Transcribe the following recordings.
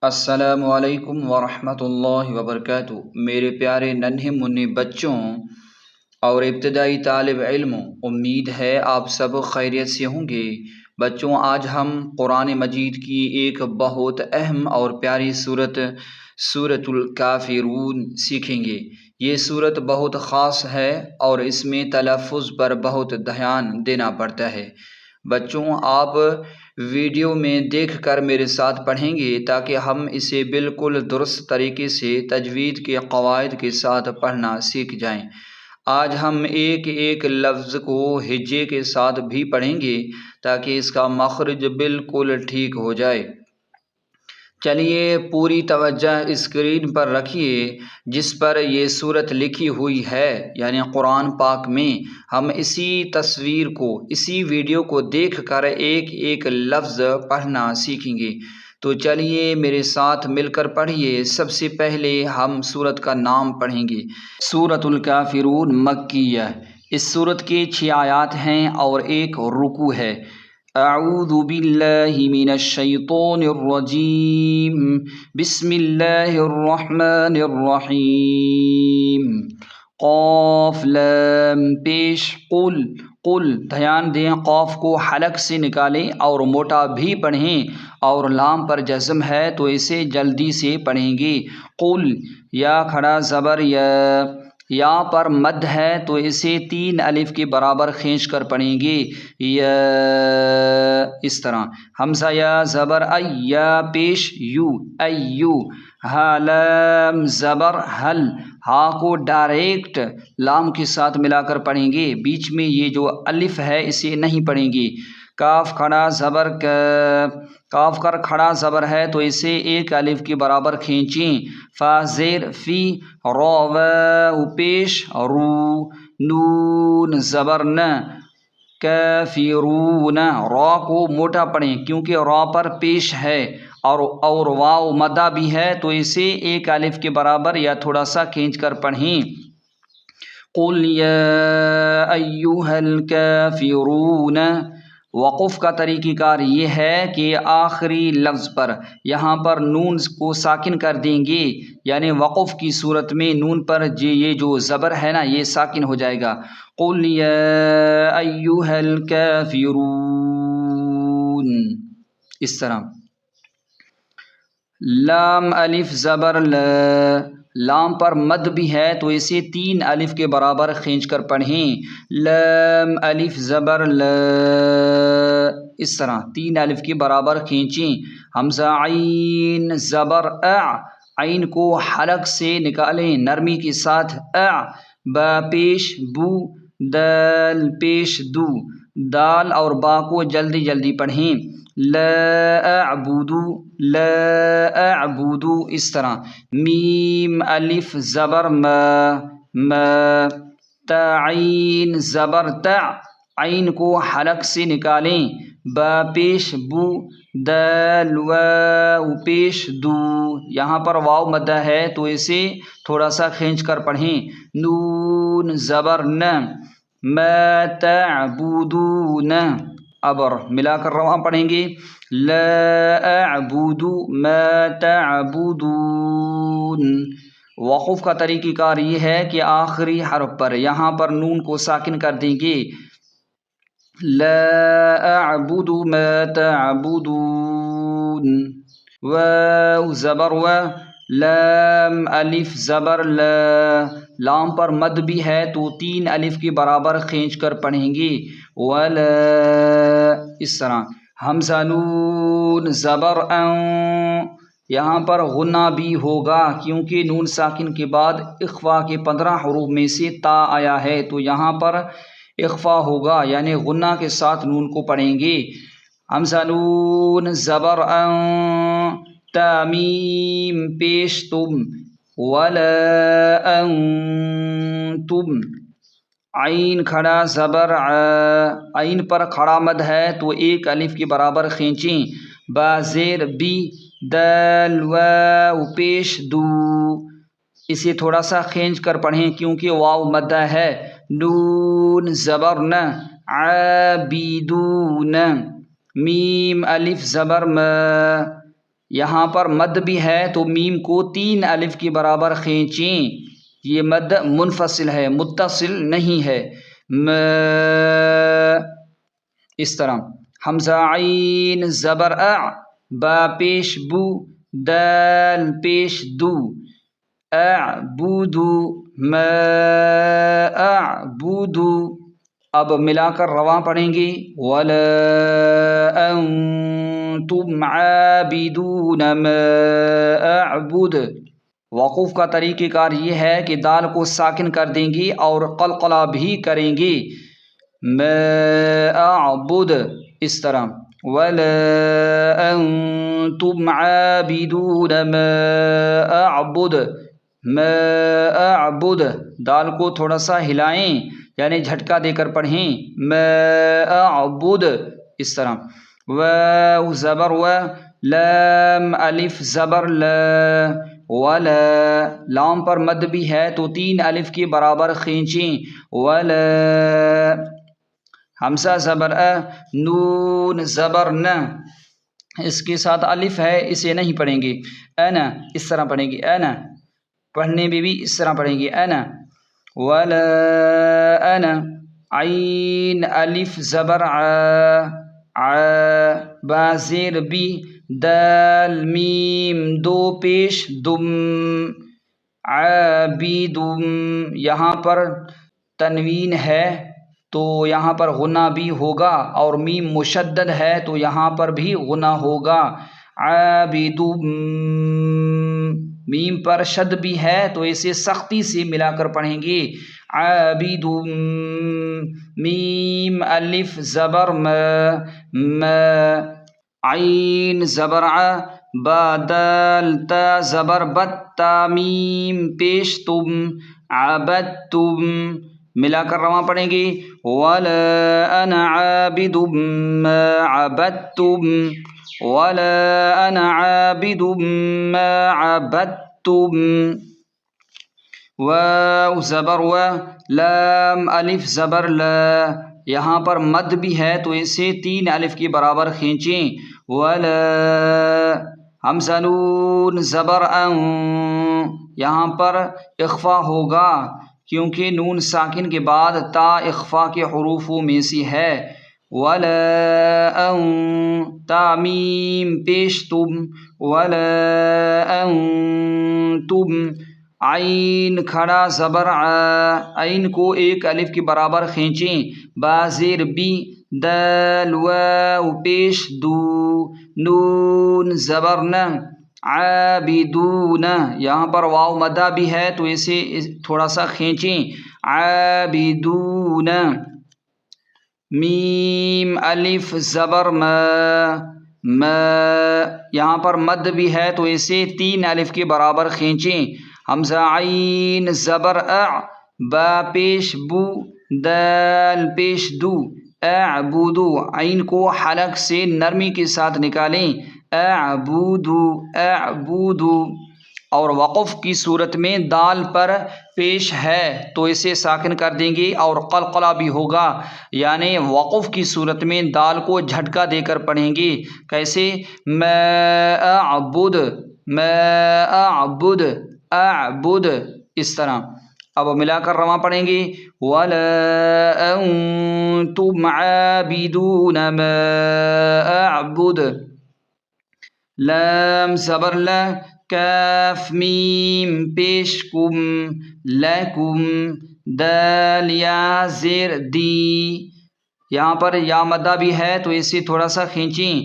السلام علیکم ورحمۃ اللہ وبرکاتہ۔ میرے پیارے ننھے منھے بچوں اور ابتدائی طالب علموں، امید ہے آپ سب خیریت سے ہوں گے۔ بچوں، آج ہم قرآن مجید کی ایک بہت اہم اور پیاری سورۃ الکافرون سیکھیں گے۔ یہ سورت بہت خاص ہے اور اس میں تلفظ پر بہت دھیان دینا پڑتا ہے۔ بچوں، آپ ویڈیو میں دیکھ کر میرے ساتھ پڑھیں گے تاکہ ہم اسے بالکل درست طریقے سے تجوید کے قواعد کے ساتھ پڑھنا سیکھ جائیں۔ آج ہم ایک ایک لفظ کو ہجے کے ساتھ بھی پڑھیں گے تاکہ اس کا مخرج بالکل ٹھیک ہو جائے۔ چلیے پوری توجہ اسکرین پر رکھیے جس پر یہ صورت لکھی ہوئی ہے، یعنی قرآن پاک میں ہم اسی تصویر کو، اسی ویڈیو کو دیکھ کر ایک ایک لفظ پڑھنا سیکھیں گے۔ تو چلیے میرے ساتھ مل کر پڑھیے۔ سب سے پہلے ہم سورت کا نام پڑھیں گے۔ سورۃ الکافرون مکیہ۔ اس سورت کے 6 آیات ہیں اور ایک رکوع ہے۔ اعوذ باللہ من الشیطان الرجیم، بسم اللہ الرحمن الرحیم۔ قاف لام پیش قل، دھیان دیں قاف کو حلق سے نکالیں اور موٹا بھی پڑھیں، اور لام پر جزم ہے تو اسے جلدی سے پڑھیں گے۔ قل، یا کھڑا زبر یا پر مد ہے تو اسے 3 الف کے برابر کھینچ کر پڑھیں گے، یا اس طرح۔ حمزہ یا زبر یا پیش یو، ایو۔ ہا لام زبر حل، ہا کو ڈائریکٹ لام کے ساتھ ملا کر پڑھیں گے، بیچ میں یہ جو الف ہے اسے نہیں پڑھیں گے۔ کاف کھڑا زبر کاف کر کھڑا زبر ہے تو اسے 1 الف کے برابر کھینچیں۔ فا زیر فی، را واو پیش رو، نون زبر ن، کافرون، را کو موٹا پڑھیں کیونکہ را پر پیش ہے، اور واو مدہ بھی ہے تو اسے 1 الف کے برابر یا تھوڑا سا کھینچ کر پڑھیں۔ قل یا ایھا الکافرون۔ وقف کا طریقہ کار یہ ہے کہ آخری لفظ پر یہاں پر نون کو ساکن کر دیں گے، یعنی وقف کی صورت میں نون پر یہ جو زبر ہے نا یہ ساکن ہو جائے گا۔ قل یا ایھا الکافرون، اس طرح۔ لام الف زبر لا، لام پر مد بھی ہے تو اسے 3 الف کے برابر کھینچ کر پڑھیں۔ لام الف زبر لا، اس طرح 3 الف کے برابر کھینچیں۔ حمزہ عین زبر عین کو حلق سے نکالیں نرمی کے ساتھ۔ با پیش بو، دال پیش دو، دال اور با کو جلدی جلدی پڑھیں۔ لا اعبدو، اس طرح۔ میم الف زبر ما، تعین زبر عین کو حلق سے نکالیں۔ با پیش بو، دال واو پیش دو، یہاں پر واو مدہ ہے تو اسے تھوڑا سا کھینچ کر پڑھیں۔ نون زبر ن، ما تعبدون، اب ملا کر رواں پڑھیں گے۔ لا اعبد ما تعبدون۔ وقف کا طریقہ کار یہ ہے کہ آخری حرف پر یہاں پر نون کو ساکن کر دیں گے۔ لا اعبد ما تعبدون۔ واو زبر و، لام الف زبر لا، لام پر مد بھی ہے تو 3 الف کے برابر کھینچ کر پڑھیں گے۔ ولا، اس طرح۔ حمزہ نون زبر ان، یہاں پر غنہ بھی ہوگا کیونکہ نون ساکن کے بعد اخفا کے 15 حروف میں سے تا آیا ہے تو یہاں پر اخفا ہوگا، یعنی غنہ کے ساتھ نون کو پڑھیں گے۔ حمزہ نون زبر ان، تامیم پیش تم، ولا انتم۔ عین کھڑا زبر عین پر کھڑا مد ہے تو 1 الف کے برابر کھینچیں۔ با زیر بی، دال واو پیش دو، اسے تھوڑا سا کھینچ کر پڑھیں کیونکہ واو مدہ ہے۔ نون زبر ن، عابدون۔ میم الف زبر ما، یہاں پر مد بھی ہے تو میم کو 3 الف کی برابر کھینچیں، یہ مد منفصل ہے، متصل نہیں ہے۔ اس طرح حمزہ عین زبر اع، با پیش بو، دال پیش دو، اعبدو، ما اعبدو۔ اب ملا کر رواں پڑھیں گے، ولا انتم عابدون ما اعبد۔ وقوف کا طریقہ کار یہ ہے کہ دال کو ساکن کر دیں گے اور قلقلہ بھی کریں گے، ما اعبد، اس طرح ولا انتم عابدون ما اعبد، ما اعبد۔ دال کو تھوڑا سا ہلائیں یعنی جھٹکا دے کر پڑھیں، ما اعبد، اس طرح واو زبر و، لام الف زبر لا، ولا۔ لام پر مد بھی ہے تو 3 الف کے برابر کھینچیں، ولا۔ حمزہ زبر ا، نون زبر نہ، اس کے ساتھ الف ہے، اسے نہیں پڑھیں گے، انا، اس طرح پڑھیں گے، انا۔ پڑھنے میں بھی اس طرح پڑھیں گے، انا، ولا انا۔ عین الف زبر ع، ع، با زیر بی، دال میم دو پیش دم، عابدم۔ یہاں پر تنوین ہے تو یہاں پر غنہ بھی ہوگا، اور میم مشدد ہے تو یہاں پر بھی غنہ ہوگا، عابدم۔ میم پر شد بھی ہے تو اسے سختی سے ملا کر پڑھیں گے، عابدم۔ میم الف زبر ما، ما۔ عین زبر ع، با دال تا زبر بت، تا میم پیش تم، عبدتم۔ ملا کر رواں پڑھیں گے، ولا انا عابد ما عبدتم، ولا انا عابد ما عبدتم۔ واو زبر و، لام الف زبر لا، یہاں پر مد بھی ہے تو اسے 3 الف کی برابر کھینچیں، ولا۔ حمزہ نون زبر ان، یہاں پر اخفا ہوگا کیونکہ نون ساکن کے بعد تا اخفا کے حروفوں میں سے ہے، ولا ان، تا میم پیش تم، ولا انتم۔ عین کھڑا زبر ع، عین کو 1 الف کی برابر کھینچیں، با زیر بی، دال واو پیش دو، نون زبر نہ، عابدون۔ یہاں پر واو مدہ بھی ہے تو اسے تھوڑا سا کھینچیں، عابدون۔ میم الف زبر ما، ما۔ یہاں پر مد بھی ہے تو اسے 3 الف کے برابر کھینچیں، حمزہ عین زبر اع، با پیش بو، دال پیش دو، اعبدو۔ عین کو حلق سے نرمی کے ساتھ نکالیں، اعبدو، اعبدو۔ اور وقف کی صورت میں دال پر پیش ہے تو اسے ساکن کر دیں گے اور قلقلہ بھی ہوگا، یعنی وقف کی صورت میں دال کو جھٹکا دے کر پڑھیں گے، کیسے، ما اعبد، ما اعبد، اعبد، اس طرح۔ اب ملا کر رواں پڑھیں گے، ولا انتم عابدون ما اعبد۔ لام زبر لا، کاف میم پیش کم، لکم، دال یا زیر دی، یہاں پر یا مدہ بھی ہے تو اسے تھوڑا سا کھینچیں،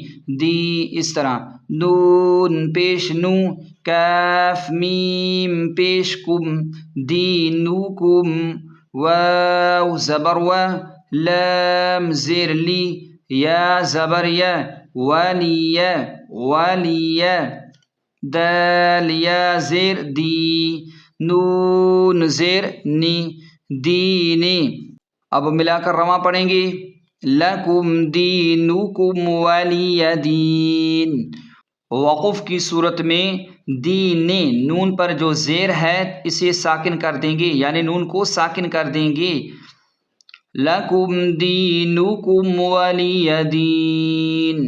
دی، اس طرح، نون پیش نو، کاف میم پیش کم، دینکم، واو زبر و، لام زیر لی، یا زبر یا، ولی، ولی، دال یا زیر دی، نون زیر نی، دینی۔ اب ملا کر رواں پڑھیں گے، لکم دینکم ولی دین۔ وقف کی صورت میں دین، نون پر جو زیر ہے اسے ساکن کر دیں گے، یعنی نون کو ساکن کر دیں گے، لکم دینکم ولی دین۔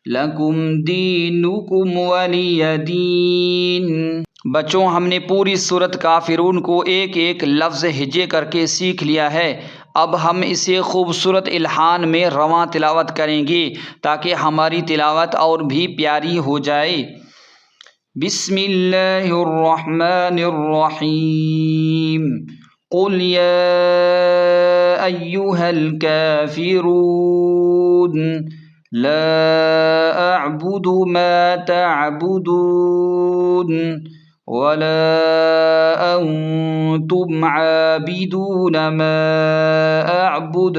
لکم دینکم ولی دین۔ بچوں، ہم نے پوری سورت کافرون کو ایک ایک لفظ ہجے کر کے سیکھ لیا ہے۔ اب ہم اسے خوبصورت الحان میں رواں تلاوت کریں گے تاکہ ہماری تلاوت اور بھی پیاری ہو جائے۔ بسم اللہ الرحمن الرحیم۔ قل یا ایہا الکافرون لا اعبد ما تعبدون ولا انتم عابدون ما اعبد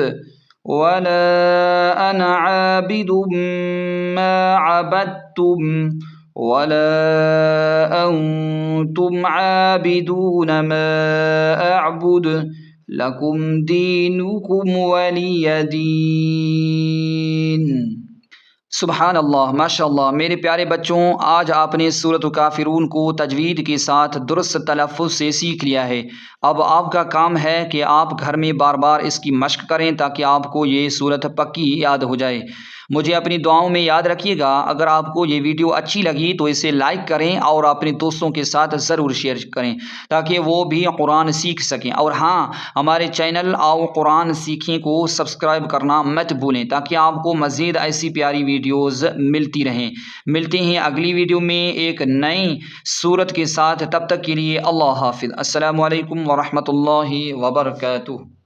ولا انا عابد ما عبدتم ولا انتم عابدون ما اعبد لکم دینکم ولی دین۔ سبحان اللہ، ماشاء اللہ۔ میرے پیارے بچوں، آج آپ نے سورۃ کافرون کو تجوید کے ساتھ درست تلفظ سے سیکھ لیا ہے۔ اب آپ کا کام ہے کہ آپ گھر میں بار بار اس کی مشق کریں تاکہ آپ کو یہ سورت پکی یاد ہو جائے۔ مجھے اپنی دعاؤں میں یاد رکھیے گا۔ اگر آپ کو یہ ویڈیو اچھی لگی تو اسے لائک کریں اور اپنے دوستوں کے ساتھ ضرور شیئر کریں تاکہ وہ بھی قرآن سیکھ سکیں۔ اور ہاں، ہمارے چینل آؤ قرآن سیکھیں کو سبسکرائب کرنا مت بھولیں تاکہ آپ کو مزید ایسی پیاری ویڈیوز ملتی رہیں۔ ملتے ہیں اگلی ویڈیو میں ایک نئی سورت کے ساتھ، تب تک کے لیے اللہ حافظ۔ السلام علیکم ورحمۃ اللہ وبرکاتہ۔